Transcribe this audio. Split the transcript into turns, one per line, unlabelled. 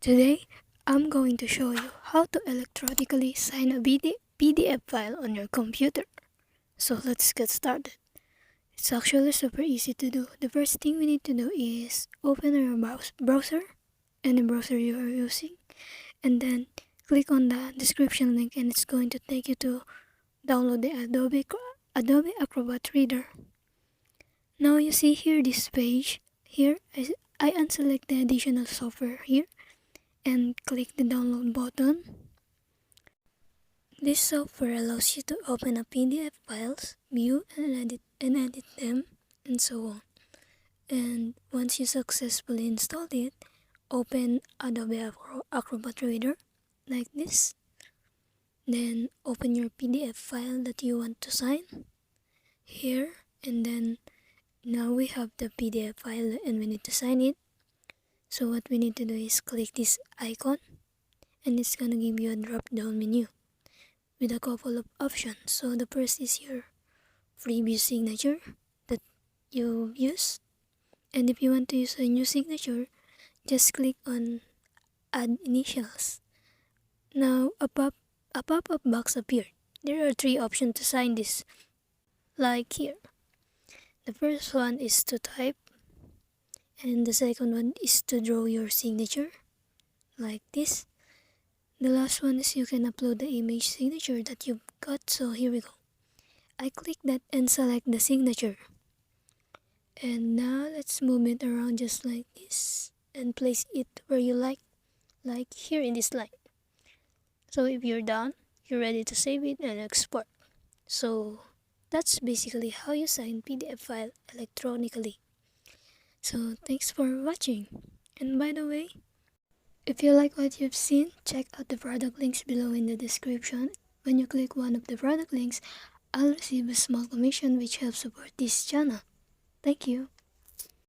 Today, I'm going to show you how to electronically sign a PDF file on your computer. So let's get started. It's actually super easy to do. The first thing we need to do is open your browser, any browser you are using, and then click on the description link and it's going to take you to download the Adobe Acrobat Reader. Now you see here this page. Here I unselect the additional software here and click the download button. This software allows you to open up PDF files, view and edit them, and so on. And once you successfully installed it, open Adobe Acrobat Reader like this. Then open your PDF file that you want to sign here, and then now we have the PDF file and we need to sign it. So what we need to do is click this icon and it's gonna give you a drop down menu with a couple of options. So the first is your previous signature that you used, and if you want to use a new signature, just click on add initials. Now a pop-up box appeared. There are three options to sign this, like here. The first one is to type, and the second one is to draw your signature like this. The last one is you can upload the image signature that you've got. So here we go. I click that and select the signature, and now let's move it around just like this and place it where you like here in this line. So if you're done, you're ready to save it and export. So that's basically how you sign PDF file electronically. So thanks for watching, and by the way, if you like what you've seen, check out the product links below in the description. When you click one of the product links, I'll receive a small commission which helps support this channel. Thank you.